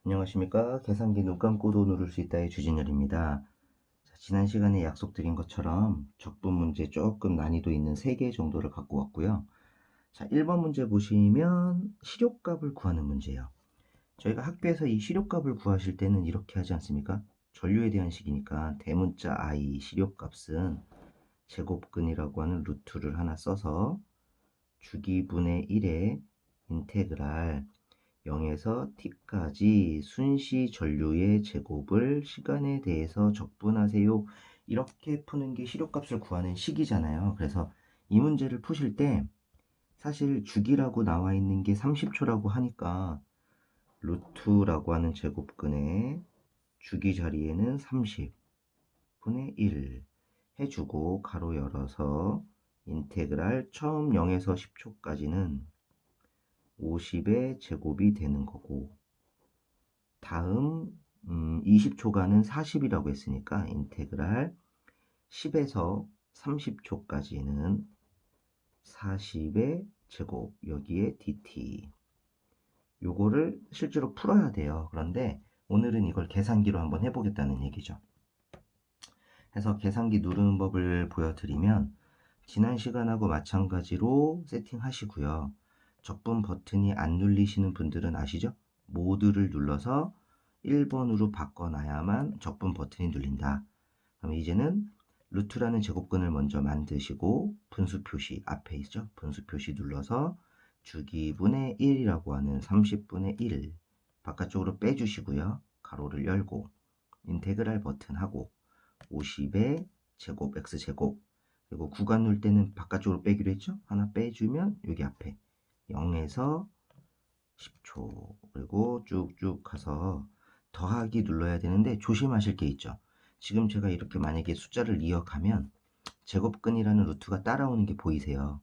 안녕하십니까. 계산기 눈 감고도 누를 수 있다의 주진열입니다. 자, 지난 시간에 약속드린 것처럼 적분 문제 조금 난이도 있는 3개 정도를 갖고 왔고요. 자, 1번 문제 보시면 시료값을 구하는 문제예요. 저희가 학교에서 이 시료값을 구하실 때는 이렇게 하지 않습니까? 전류에 대한 식이니까 대문자 I 시료값은 제곱근이라고 하는 루트를 하나 써서 주기분의 1의 인테그랄 0에서 t까지 순시 전류의 제곱을 시간에 대해서 적분하세요. 이렇게 푸는 게 시료값을 구하는 식이잖아요. 그래서 이 문제를 푸실 때 사실 주기라고 나와 있는 게 30초라고 하니까 루트라고 하는 제곱근의 주기 자리에는 30분의 1 해주고 가로 열어서 인테그랄 처음 0에서 10초까지는 50의 제곱이 되는 거고, 다음 20초간은 40이라고 했으니까 인테그랄 10에서 30초까지는 40의 제곱, 여기에 dt. 요거를 실제로 풀어야 돼요. 그런데 오늘은 이걸 계산기로 한번 해보겠다는 얘기죠. 해서 계산기 누르는 법을 보여드리면 지난 시간하고 마찬가지로 세팅하시고요. 적분 버튼이 안 눌리시는 분들은 아시죠? 모드를 눌러서 1번으로 바꿔놔야만 적분 버튼이 눌린다. 그럼 이제는 루트라는 제곱근을 먼저 만드시고 분수 표시 앞에 있죠? 분수 표시 눌러서 주기분의 1이라고 하는 30분의 1 바깥쪽으로 빼주시고요. 가로를 열고 인테그랄 버튼 하고 50의 제곱 x제곱 그리고 구간 놓을 때는 바깥쪽으로 빼기로 했죠? 하나 빼주면 여기 앞에 0에서 10초 그리고 쭉쭉 가서 더하기 눌러야 되는데 조심하실 게 있죠. 지금 제가 이렇게 만약에 숫자를 이어가면 제곱근이라는 루트가 따라오는 게 보이세요.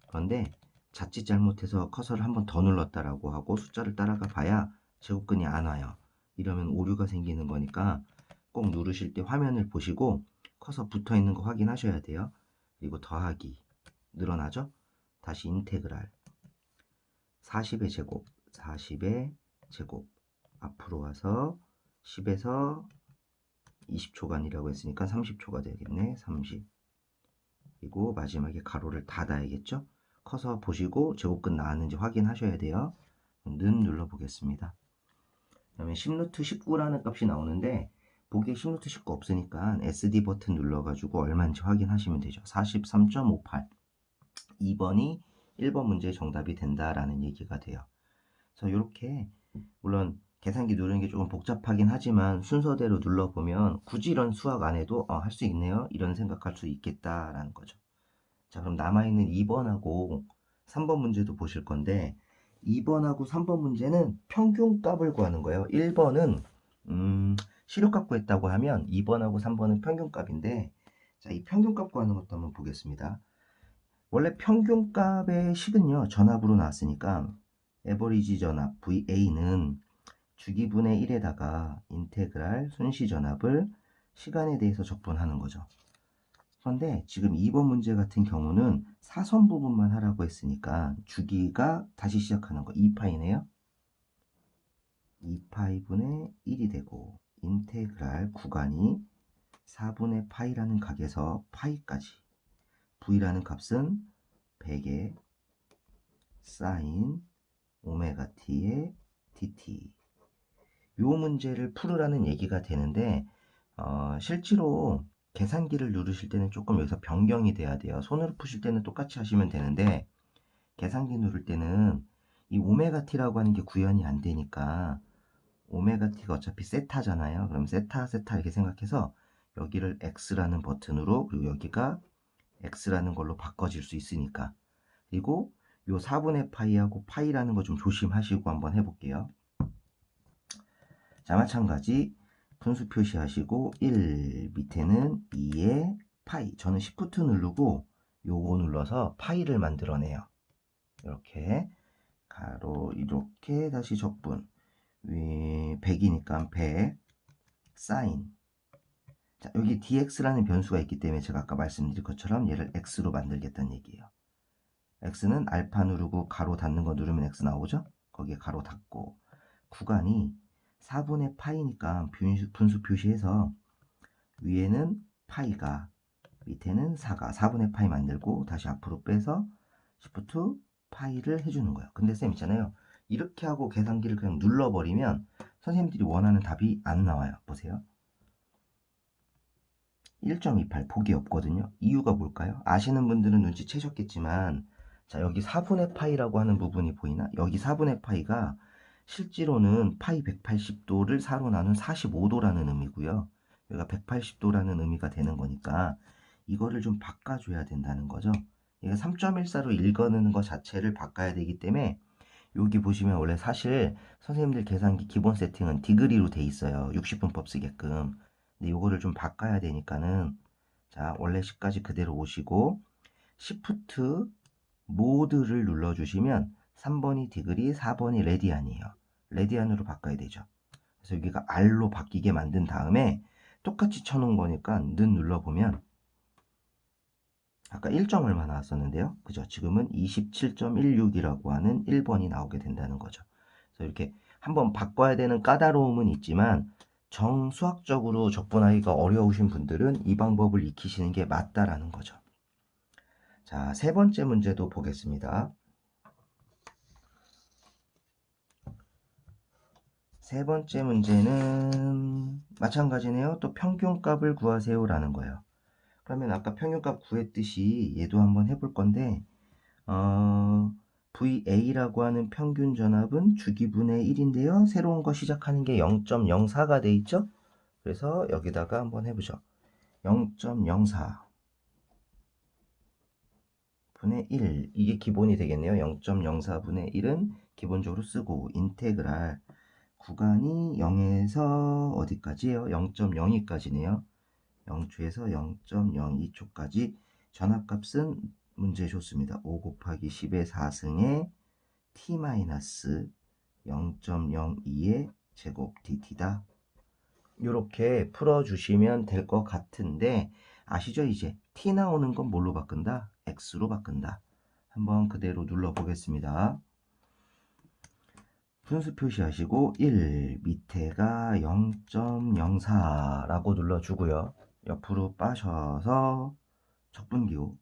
그런데 자칫 잘못해서 커서를 한번 더 눌렀다라고 하고 숫자를 따라가 봐야 제곱근이 안 와요. 이러면 오류가 생기는 거니까 꼭 누르실 때 화면을 보시고 커서 붙어 있는 거 확인하셔야 돼요. 그리고 더하기 늘어나죠? 다시 인테그랄 40의 제곱 40의 제곱 앞으로 와서 10에서 20초간이라고 했으니까 30초가 되겠네. 30 그리고 마지막에 가로를 닫아야겠죠? 커서 보시고 제곱근 나왔는지 확인하셔야 돼요. 는 눌러보겠습니다. 그 다음에 10루트 19라는 값이 나오는데 보기에 10루트 19 없으니까 SD 버튼 눌러가지고 얼마인지 확인하시면 되죠. 43.58 2번이 1번 문제의 정답이 된다라는 얘기가 돼요. 그래서 이렇게 물론 계산기 누르는 게 조금 복잡하긴 하지만 순서대로 눌러보면 굳이 이런 수학 안 해도 할 수 있네요. 이런 생각할 수 있겠다라는 거죠. 자, 그럼 남아있는 2번하고 3번 문제도 보실 건데 2번하고 3번 문제는 평균값을 구하는 거예요. 1번은 시료값 구했다고 하면 2번하고 3번은 평균값인데 자, 이 평균값 구하는 것도 한번 보겠습니다. 원래 평균값의 식은요. 전압으로 나왔으니까 에버리지 전압 VA는 주기분의 1에다가 인테그랄 순시 전압을 시간에 대해서 적분하는 거죠. 그런데 지금 2번 문제 같은 경우는 사선 부분만 하라고 했으니까 주기가 다시 시작하는 거 2파이네요. 2파이분의 1이 되고 인테그랄 구간이 4분의 파이라는 각에서 파이까지 V라는 값은 100의 사인 오메가 t의 dt 이 문제를 풀으라는 얘기가 되는데 실제로 계산기를 누르실 때는 조금 여기서 변경이 돼야 돼요. 손으로 푸실 때는 똑같이 하시면 되는데 계산기 누를 때는 이 오메가 t라고 하는 게 구현이 안 되니까 오메가 t가 어차피 세타잖아요. 그럼 세타 이렇게 생각해서 여기를 x라는 버튼으로 그리고 여기가 x라는 걸로 바꿔질 수 있으니까 그리고 요 4분의 파이하고 파이라는 거 좀 조심하시고 한번 해볼게요. 자, 마찬가지 분수 표시하시고 1 밑에는 2의 파이 저는 Shift 누르고 요거 눌러서 파이를 만들어내요. 이렇게 가로 이렇게 다시 적분 100이니까 100 사인 자, 여기 dx라는 변수가 있기 때문에 제가 아까 말씀드린 것처럼 얘를 x로 만들겠다는 얘기예요. x는 알파 누르고 가로 닫는 거 누르면 x 나오죠? 거기에 가로 닫고 구간이 4분의 파이니까 분수 표시해서 위에는 파이가, 밑에는 4가 4분의 파이 만들고 다시 앞으로 빼서 시프트 파이를 해주는 거예요. 근데 쌤 있잖아요. 이렇게 하고 계산기를 그냥 눌러버리면 선생님들이 원하는 답이 안 나와요. 보세요. 1.28 폭이 없거든요. 이유가 뭘까요? 아시는 분들은 눈치채셨겠지만, 자, 여기 4분의 파이라고 하는 부분이 보이나? 여기 4분의 파이가 실제로는 파이 180도를 4로 나눈 45도라는 의미고요. 여기가 180도라는 의미가 되는 거니까 이거를 좀 바꿔줘야 된다는 거죠. 얘가 3.14로 읽어내는 것 자체를 바꿔야 되기 때문에 여기 보시면 원래 사실 선생님들 계산기 기본 세팅은 디그리로 돼 있어요. 60분법 쓰게끔. 근데 이거를 좀 바꿔야 되니까는 자, 원래 식까지 그대로 오시고 시프트 모드를 눌러주시면 3번이 디그리, 4번이 레디안이에요. 레디안으로 바꿔야 되죠. 그래서 여기가 R로 바뀌게 만든 다음에 똑같이 쳐놓은 거니까 는 눌러보면 아까 1점 얼마 나왔었는데요. 그죠? 지금은 27.16이라고 하는 1번이 나오게 된다는 거죠. 그래서 이렇게 한번 바꿔야 되는 까다로움은 있지만 정수학적으로 적분하기가 어려우신 분들은 이 방법을 익히시는 게 맞다라는 거죠. 자, 세 번째 문제도 보겠습니다. 세 번째 문제는 마찬가지네요. 또 평균값을 구하세요라는 거예요. 그러면 아까 평균값 구했듯이 얘도 한번 해볼 건데 VA라고 하는 평균 전압은 주기분의 1인데요. 새로운 거 시작하는 게 0.04가 돼 있죠? 그래서 여기다가 한번 해보죠. 0.04 분의 1 이게 기본이 되겠네요. 0.04 분의 1은 기본적으로 쓰고 인테그랄 구간이 0에서 어디까지예요? 0.02까지네요. 0초에서 0.02초까지 전압값은 문제 줬습니다. 5 곱하기 10의 4승에 t-0.02의 제곱 dt다. 이렇게 풀어주시면 될 것 같은데 아시죠? 이제 t 나오는 건 뭘로 바꾼다? x로 바꾼다. 한번 그대로 눌러보겠습니다. 분수 표시하시고 1 밑에가 0.04라고 눌러주고요. 옆으로 빠셔서 적분기호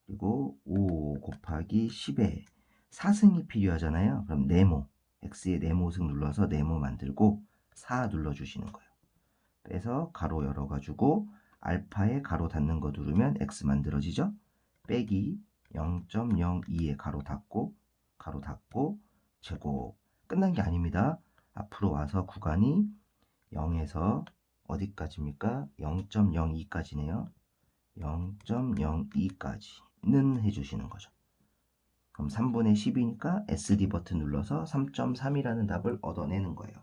그리고 5 곱하기 10에 4승이 필요하잖아요. 그럼 네모 x의 네모승 눌러서 네모 만들고 4 눌러주시는 거예요. 빼서 가로 열어가지고 알파에 가로 닫는 거 누르면 x 만들어지죠. 빼기 0.02에 가로 닫고 제곱. 끝난 게 아닙니다. 앞으로 와서 구간이 0에서 어디까지입니까? 0.02까지네요. 0.02까지는 해주시는 거죠. 그럼 3분의 10이니까 SD 버튼 눌러서 3.3이라는 답을 얻어내는 거예요.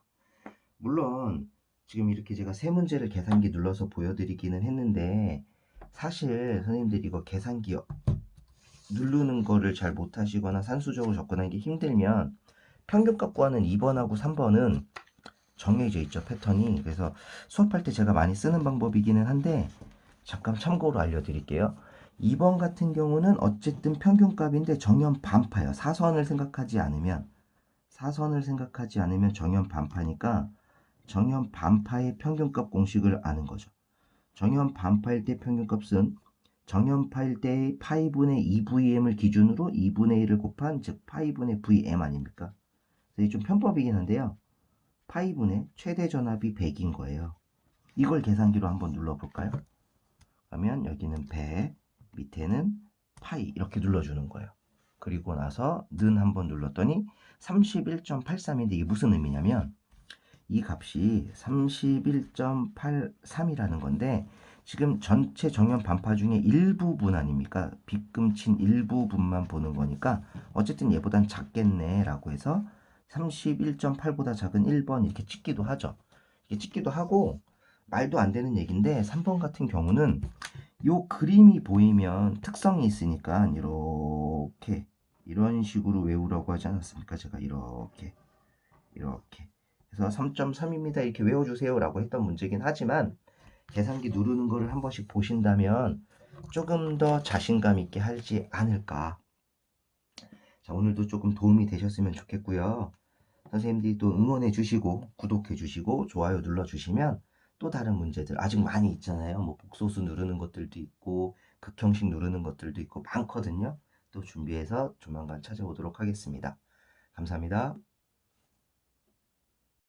물론 지금 이렇게 제가 세 문제를 계산기 눌러서 보여드리기는 했는데 사실 선생님들이 이거 계산기 누르는 거를 잘 못하시거나 산수적으로 접근하는 게 힘들면 평균값 구하는 2번하고 3번은 정해져 있죠, 패턴이. 그래서 수업할 때 제가 많이 쓰는 방법이기는 한데 잠깐 참고로 알려드릴게요. 2번 같은 경우는 어쨌든 평균값인데 정연 반파예요. 사선을 생각하지 않으면 정연 반파니까 정연 반파의 평균값 공식을 아는 거죠. 정연 반파일 때 평균값은 정연파일 때의 파이분의 2VM을 기준으로 2분의 1을 곱한 즉 파이분의 VM 아닙니까? 이게 좀 편법이긴 한데요. 파이분의 최대 전압이 100인 거예요. 이걸 계산기로 한번 눌러볼까요? 그러면 여기는 100, 밑에는 파이 이렇게 눌러주는 거예요. 그리고 나서 는 한번 눌렀더니 31.83인데 이게 무슨 의미냐면 이 값이 31.83이라는 건데 지금 전체 정연 반파 중에 일부분 아닙니까? 빗금친 일부분만 보는 거니까 어쨌든 얘보단 작겠네 라고 해서 31.8보다 작은 1번 이렇게 찍기도 하죠. 이렇게 찍기도 하고 말도 안 되는 얘기인데 3번 같은 경우는 요 그림이 보이면 특성이 있으니까 이렇게 이런 식으로 외우라고 하지 않았습니까? 제가 이렇게 그래서 3.3입니다. 이렇게 외워주세요 라고 했던 문제긴 하지만 계산기 누르는 거를 한 번씩 보신다면 조금 더 자신감 있게 하지 않을까. 자, 오늘도 조금 도움이 되셨으면 좋겠고요. 선생님들이 또 응원해 주시고 구독해 주시고 좋아요 눌러 주시면 또 다른 문제들 아직 많이 있잖아요. 뭐 복소수 누르는 것들도 있고 극형식 누르는 것들도 있고 많거든요. 또 준비해서 조만간 찾아오도록 하겠습니다. 감사합니다.